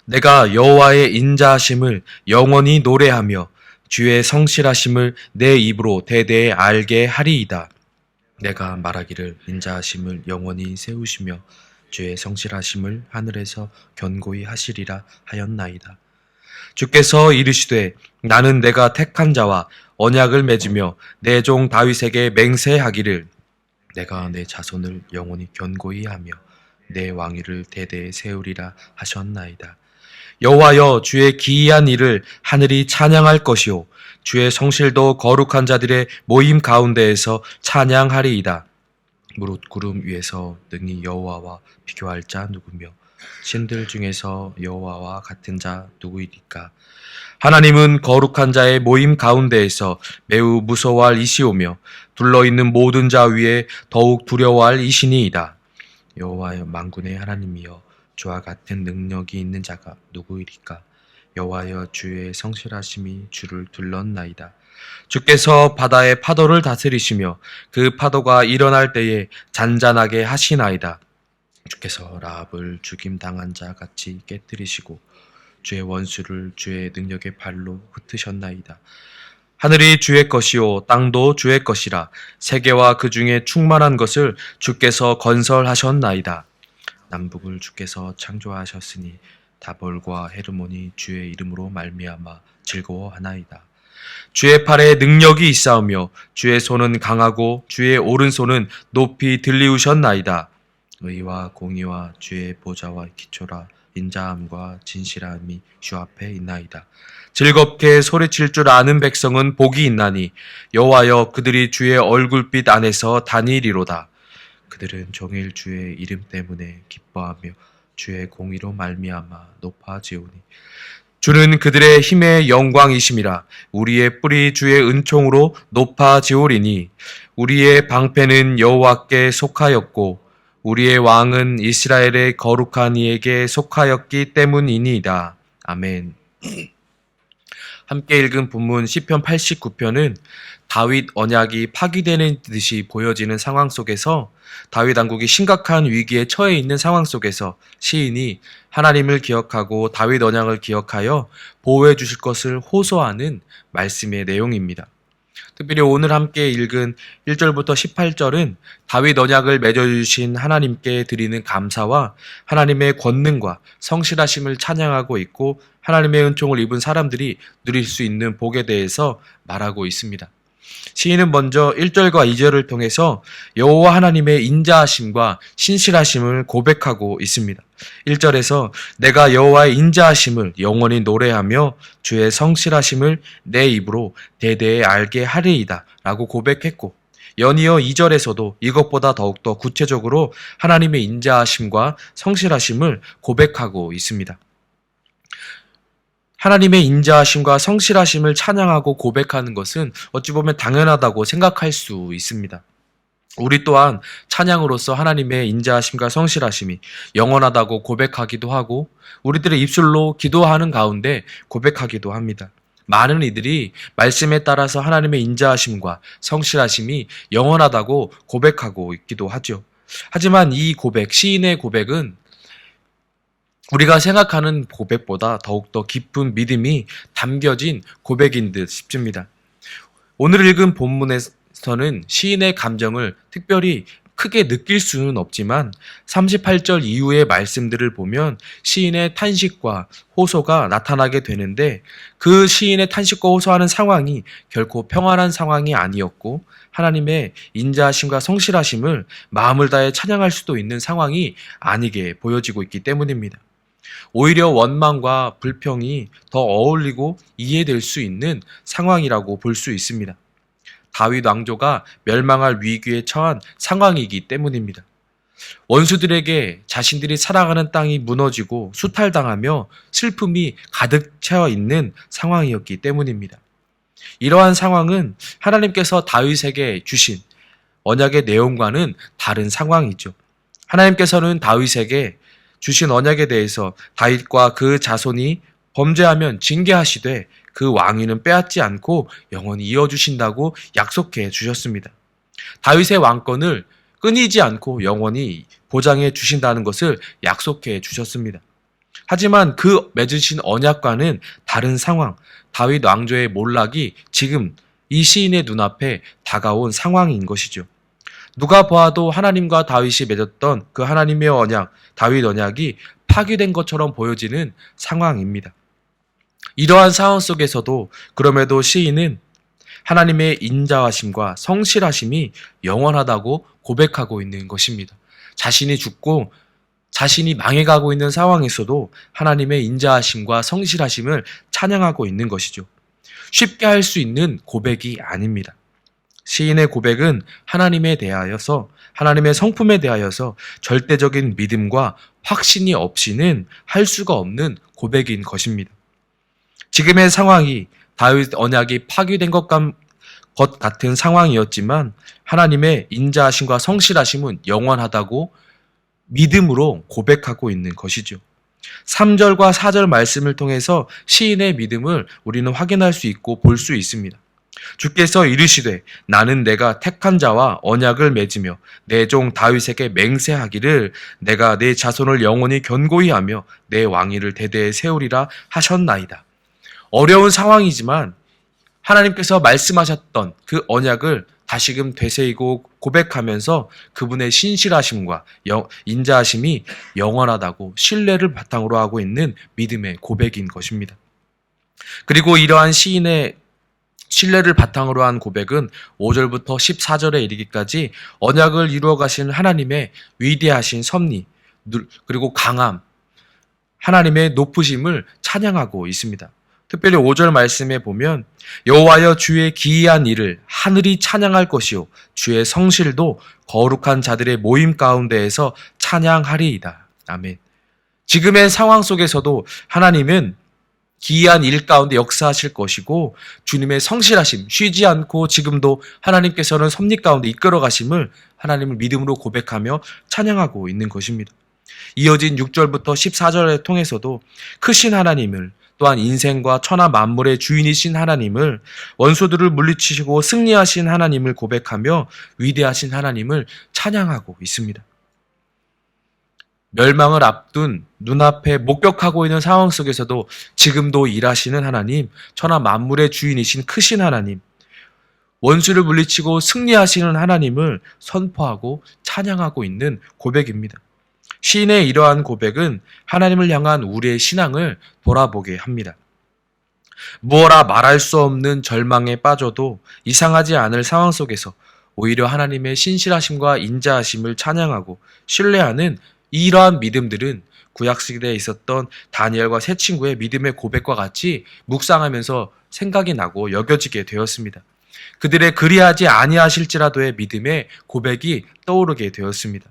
내가 여호와의 인자하심을 영원히 노래하며 주의 성실하심을 내 입으로 대대에 알게 하리이다. 내가 말하기를 인자하심을 영원히 세우시며 주의 성실하심을 하늘에서 견고히 하시리라 하였나이다. 주께서 이르시되 나는 내가 택한 자와 언약을 맺으며 내 종 다윗에게 맹세하기를 내가 내 자손을 영원히 견고히 하며 내 왕위를 대대에 세우리라 하셨나이다. 여호와여, 주의 기이한 일을 하늘이 찬양할 것이요 주의 성실도 거룩한 자들의 모임 가운데에서 찬양하리이다. 무릇 구름 위에서 능히 여호와와 비교할 자 누구며 신들 중에서 여호와와 같은 자 누구이리까? 하나님은 거룩한 자의 모임 가운데에서 매우 무서워할 이시오며 둘러있는 모든 자 위에 더욱 두려워할 이시니이다. 여호와여, 만군의 하나님이여, 주와 같은 능력이 있는 자가 누구이리까? 여호와여, 주의 성실하심이 주를 둘렀나이다. 주께서 바다의 파도를 다스리시며 그 파도가 일어날 때에 잔잔하게 하시나이다. 주께서 라합을 죽임당한 자 같이 깨뜨리시고 주의 원수를 주의 능력의 발로 흩으셨나이다. 하늘이 주의 것이요 땅도 주의 것이라. 세계와 그 중에 충만한 것을 주께서 건설하셨나이다. 남북을 주께서 창조하셨으니 다볼과 헤르몬이 주의 이름으로 말미암아 즐거워하나이다. 주의 팔에 능력이 있사오며 주의 손은 강하고 주의 오른손은 높이 들리우셨나이다. 의와 공의와 주의 보좌와 기초라. 인자함과 진실함이 주 앞에 있나이다. 즐겁게 소리칠 줄 아는 백성은 복이 있나니 여호와여, 그들이 주의 얼굴빛 안에서 다니리로다. 그들은 종일 주의 이름 때문에 기뻐하며 주의 공의로 말미암아 높아지오니 주는 그들의 힘의 영광이심이라. 우리의 뿔이 주의 은총으로 높아지오리니 우리의 방패는 여호와께 속하였고 우리의 왕은 이스라엘의 거룩한 이에게 속하였기 때문이니이다. 아멘. 함께 읽은 본문 시편 89편은 다윗 언약이 파기되는 듯이 보여지는 상황 속에서 다윗 왕국이 심각한 위기에 처해 있는 상황 속에서 시인이 하나님을 기억하고 다윗 언약을 기억하여 보호해 주실 것을 호소하는 말씀의 내용입니다. 특별히 오늘 함께 읽은 1절부터 18절은 다윗 언약을 맺어주신 하나님께 드리는 감사와 하나님의 권능과 성실하심을 찬양하고 있고 하나님의 은총을 입은 사람들이 누릴 수 있는 복에 대해서 말하고 있습니다. 시인은 먼저 1절과 2절을 통해서 여호와 하나님의 인자하심과 신실하심을 고백하고 있습니다. 1절에서 내가 여호와의 인자하심을 영원히 노래하며 주의 성실하심을 내 입으로 대대에 알게 하리이다 라고 고백했고, 연이어 2절에서도 이것보다 더욱더 구체적으로 하나님의 인자하심과 성실하심을 고백하고 있습니다. 하나님의 인자하심과 성실하심을 찬양하고 고백하는 것은 어찌 보면 당연하다고 생각할 수 있습니다. 우리 또한 찬양으로서 하나님의 인자하심과 성실하심이 영원하다고 고백하기도 하고 우리들의 입술로 기도하는 가운데 고백하기도 합니다. 많은 이들이 말씀에 따라서 하나님의 인자하심과 성실하심이 영원하다고 고백하고 있기도 하죠. 하지만 이 고백, 시인의 고백은 우리가 생각하는 고백보다 더욱더 깊은 믿음이 담겨진 고백인 듯 싶습니다. 오늘 읽은 본문에서는 시인의 감정을 특별히 크게 느낄 수는 없지만 38절 이후의 말씀들을 보면 시인의 탄식과 호소가 나타나게 되는데 그 시인의 탄식과 호소하는 상황이 결코 평안한 상황이 아니었고 하나님의 인자하심과 성실하심을 마음을 다해 찬양할 수도 있는 상황이 아니게 보여지고 있기 때문입니다. 오히려 원망과 불평이 더 어울리고 이해될 수 있는 상황이라고 볼 수 있습니다. 다윗 왕조가 멸망할 위기에 처한 상황이기 때문입니다. 원수들에게 자신들이 살아가는 땅이 무너지고 수탈당하며 슬픔이 가득 채워 있는 상황이었기 때문입니다. 이러한 상황은 하나님께서 다윗에게 주신 언약의 내용과는 다른 상황이죠. 하나님께서는 다윗에게 주신 언약에 대해서 다윗과 그 자손이 범죄하면 징계하시되 그 왕위는 빼앗지 않고 영원히 이어주신다고 약속해 주셨습니다. 다윗의 왕권을 끊이지 않고 영원히 보장해 주신다는 것을 약속해 주셨습니다. 하지만 그 맺으신 언약과는 다른 상황, 다윗 왕조의 몰락이 지금 이 시인의 눈앞에 다가온 상황인 것이죠. 누가 보아도 하나님과 다윗이 맺었던 그 하나님의 언약, 다윗 언약이 파괴된 것처럼 보여지는 상황입니다. 이러한 상황 속에서도 그럼에도 시인은 하나님의 인자하심과 성실하심이 영원하다고 고백하고 있는 것입니다. 자신이 죽고 자신이 망해가고 있는 상황에서도 하나님의 인자하심과 성실하심을 찬양하고 있는 것이죠. 쉽게 할 수 있는 고백이 아닙니다. 시인의 고백은 하나님에 대하여서, 하나님의 성품에 대하여서 절대적인 믿음과 확신이 없이는 할 수가 없는 고백인 것입니다. 지금의 상황이 다윗 언약이 파괴된 것 같은 상황이었지만 하나님의 인자하심과 성실하심은 영원하다고 믿음으로 고백하고 있는 것이죠. 3절과 4절 말씀을 통해서 시인의 믿음을 우리는 확인할 수 있고 볼 수 있습니다. 주께서 이르시되 나는 내가 택한 자와 언약을 맺으며 내 종 다윗에게 맹세하기를 내가 내 자손을 영원히 견고히 하며 내 왕위를 대대에 세우리라 하셨나이다. 어려운 상황이지만 하나님께서 말씀하셨던 그 언약을 다시금 되새이고 고백하면서 그분의 신실하심과 인자하심이 영원하다고 신뢰를 바탕으로 하고 있는 믿음의 고백인 것입니다. 그리고 이러한 시인의 신뢰를 바탕으로 한 고백은 5절부터 14절에 이르기까지 언약을 이루어 가신 하나님의 위대하신 섭리 그리고 강함, 하나님의 높으심을 찬양하고 있습니다. 특별히 5절 말씀에 보면 여호와여 주의 기이한 일을 하늘이 찬양할 것이요 주의 성실도 거룩한 자들의 모임 가운데에서 찬양하리이다. 아멘. 지금의 상황 속에서도 하나님은 기이한 일 가운데 역사하실 것이고 주님의 성실하심, 쉬지 않고 지금도 하나님께서는 섭리 가운데 이끌어 가심을 하나님을 믿음으로 고백하며 찬양하고 있는 것입니다. 이어진 6절부터 14절을 통해서도 크신 하나님을, 또한 인생과 천하 만물의 주인이신 하나님을, 원수들을 물리치시고 승리하신 하나님을 고백하며 위대하신 하나님을 찬양하고 있습니다. 멸망을 앞둔 눈앞에 목격하고 있는 상황 속에서도 지금도 일하시는 하나님, 천하 만물의 주인이신 크신 하나님, 원수를 물리치고 승리하시는 하나님을 선포하고 찬양하고 있는 고백입니다. 시인의 이러한 고백은 하나님을 향한 우리의 신앙을 돌아보게 합니다. 무어라 말할 수 없는 절망에 빠져도 이상하지 않을 상황 속에서 오히려 하나님의 신실하심과 인자하심을 찬양하고 신뢰하는 이러한 믿음들은 구약시대에 있었던 다니엘과 세 친구의 믿음의 고백과 같이 묵상하면서 생각이 나고 여겨지게 되었습니다. 그들의 그리하지 아니하실지라도의 믿음의 고백이 떠오르게 되었습니다.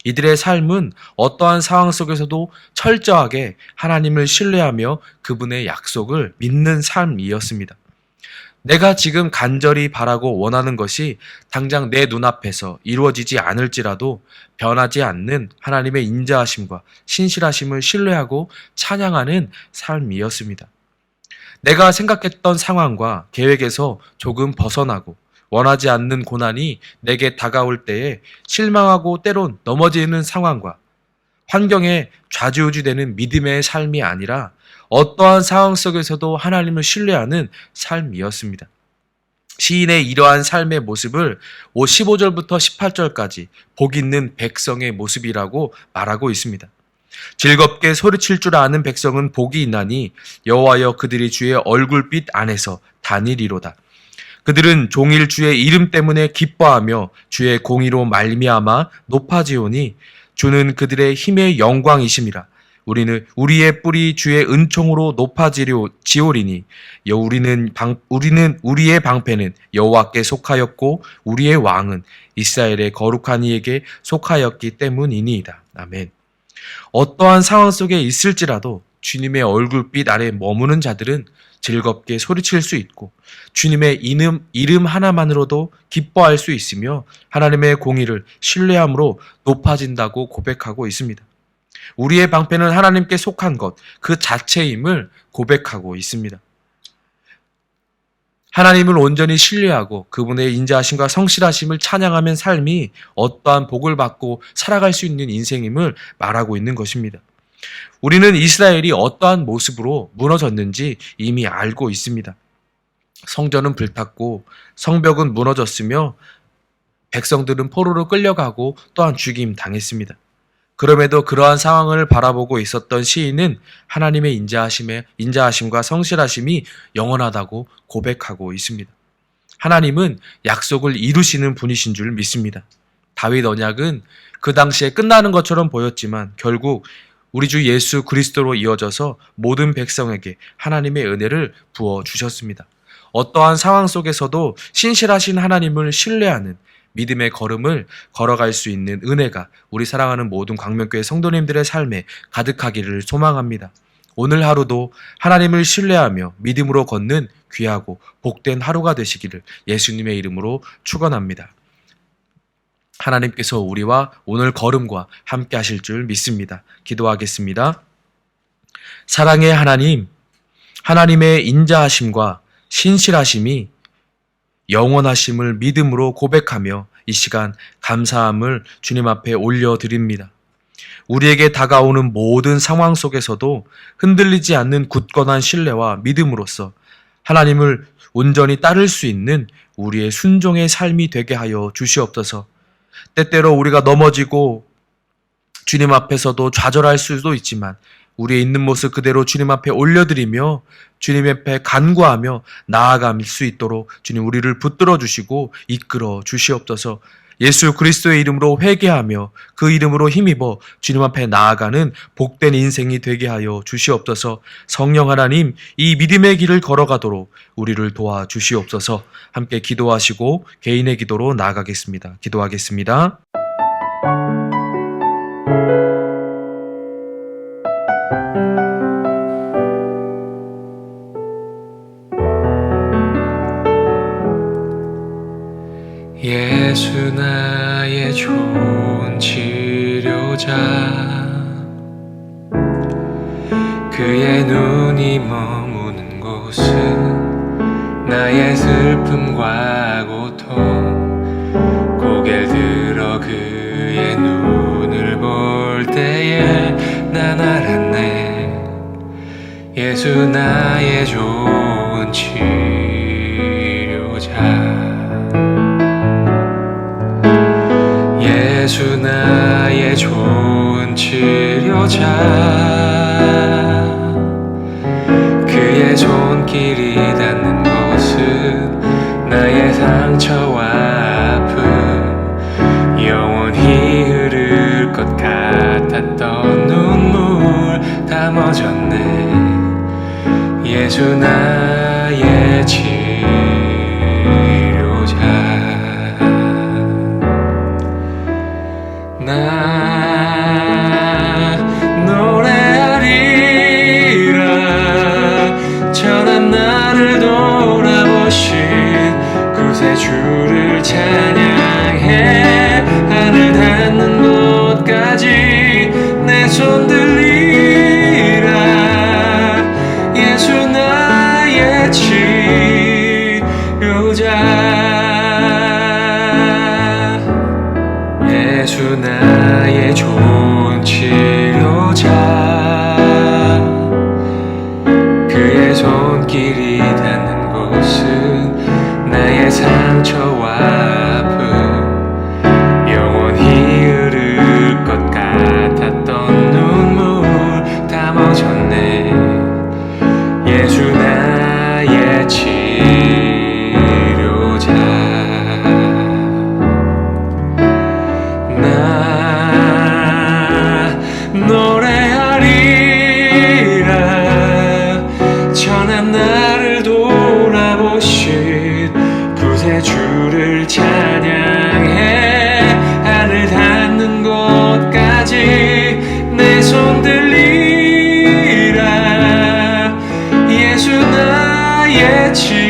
이들의 삶은 어떠한 상황 속에서도 철저하게 하나님을 신뢰하며 그분의 약속을 믿는 삶이었습니다. 내가 지금 간절히 바라고 원하는 것이 당장 내 눈앞에서 이루어지지 않을지라도 변하지 않는 하나님의 인자하심과 신실하심을 신뢰하고 찬양하는 삶이었습니다. 내가 생각했던 상황과 계획에서 조금 벗어나고 원하지 않는 고난이 내게 다가올 때에 실망하고 때론 넘어지는 상황과 환경에 좌지우지되는 믿음의 삶이 아니라 어떠한 상황 속에서도 하나님을 신뢰하는 삶이었습니다. 시인의 이러한 삶의 모습을 15절부터 18절까지 복 있는 백성의 모습이라고 말하고 있습니다. 즐겁게 소리칠 줄 아는 백성은 복이 있나니 여호와여 그들이 주의 얼굴빛 안에서 다니리로다. 그들은 종일 주의 이름 때문에 기뻐하며 주의 공의로 말미암아 높아지오니 주는 그들의 힘의 영광이심이라. 우리의 뿔이 주의 은총으로 높아지오리니 우리는 우리의 방패는 여호와께 속하였고 우리의 왕은 이스라엘의 거룩한 이에게 속하였기 때문이니이다. 아멘. 어떠한 상황 속에 있을지라도 주님의 얼굴빛 아래 머무는 자들은 즐겁게 소리칠 수 있고 주님의 이름 하나만으로도 기뻐할 수 있으며 하나님의 공의를 신뢰함으로 높아진다고 고백하고 있습니다. 우리의 방패는 하나님께 속한 것, 그 자체임을 고백하고 있습니다. 하나님을 온전히 신뢰하고 그분의 인자하심과 성실하심을 찬양하면 삶이 어떠한 복을 받고 살아갈 수 있는 인생임을 말하고 있는 것입니다. 우리는 이스라엘이 어떠한 모습으로 무너졌는지 이미 알고 있습니다. 성전은 불탔고 성벽은 무너졌으며 백성들은 포로로 끌려가고 또한 죽임 당했습니다. 그럼에도 그러한 상황을 바라보고 있었던 시인은 하나님의 인자하심과 성실하심이 영원하다고 고백하고 있습니다. 하나님은 약속을 이루시는 분이신 줄 믿습니다. 다윗 언약은 그 당시에 끝나는 것처럼 보였지만 결국 우리 주 예수 그리스도로 이어져서 모든 백성에게 하나님의 은혜를 부어주셨습니다. 어떠한 상황 속에서도 신실하신 하나님을 신뢰하는 믿음의 걸음을 걸어갈 수 있는 은혜가 우리 사랑하는 모든 광명교회 성도님들의 삶에 가득하기를 소망합니다. 오늘 하루도 하나님을 신뢰하며 믿음으로 걷는 귀하고 복된 하루가 되시기를 예수님의 이름으로 축원합니다. 하나님께서 우리와 오늘 걸음과 함께 하실 줄 믿습니다. 기도하겠습니다. 사랑의 하나님, 하나님의 인자하심과 신실하심이 영원하심을 믿음으로 고백하며 이 시간 감사함을 주님 앞에 올려드립니다. 우리에게 다가오는 모든 상황 속에서도 흔들리지 않는 굳건한 신뢰와 믿음으로써 하나님을 온전히 따를 수 있는 우리의 순종의 삶이 되게 하여 주시옵소서. 때때로 우리가 넘어지고 주님 앞에서도 좌절할 수도 있지만 우리의 있는 모습 그대로 주님 앞에 올려드리며 주님 앞에 간구하며 나아갈 수 있도록 주님 우리를 붙들어 주시고 이끌어 주시옵소서. 예수 그리스도의 이름으로 회개하며 그 이름으로 힘입어 주님 앞에 나아가는 복된 인생이 되게 하여 주시옵소서. 성령 하나님, 이 믿음의 길을 걸어가도록 우리를 도와주시옵소서. 함께 기도하시고 개인의 기도로 나아가겠습니다. 기도하겠습니다. 예수 나의 좋은 치료자, 그의 눈이 머무는 곳은 나의 슬픔과 고통, 고개를 들어 그의 눈을 볼 때에 난 알았네. 예수 나의 좋은 치료자, 예수 나의 좋은 치료자, 그의 손길이 닿는 곳은 나의 상처와 아픔, 영원히 흐를 것 같았던 눈물 다 멎었네. 예수 나의 치료자, 나 노래하리라. 전한 나를 돌아보신 구세주를 찬양해. 하늘 닿는 곳까지 내 손 들리라. 예수 나의 치료자, 예수 나의 좋은 치료자, 그의 손길이 닿는 곳은 나의 상처와 아픔, 영원히 흐를 것 같았던 눈물 다 멎었네. 예수 나의 치료자, 나 노래하리라. 전한 나를 돌아보신 구세주를 찬양해. 하늘 닿는 곳까지 내 손 들리라. 예수 나의 치료자,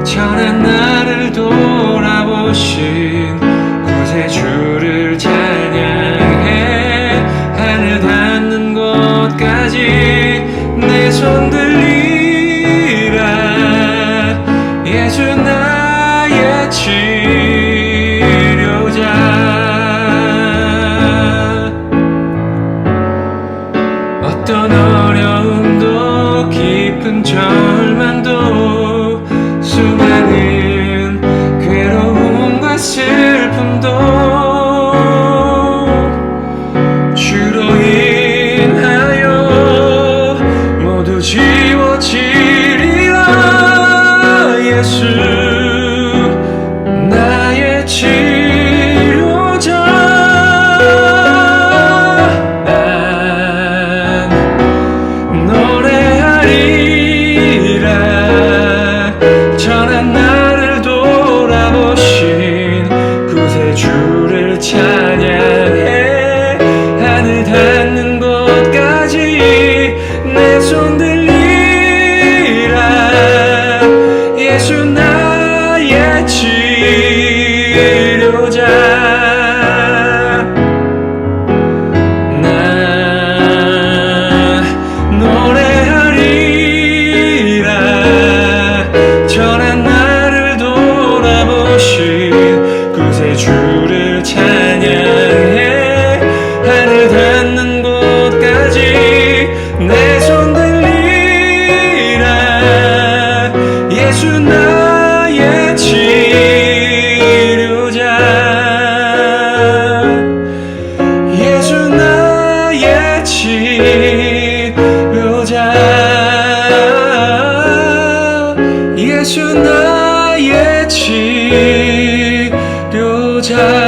전한 나를 돌아보신 구세주를 찬양해. 하늘 닿는 곳까지 내 손 들리 예수 나의 치료자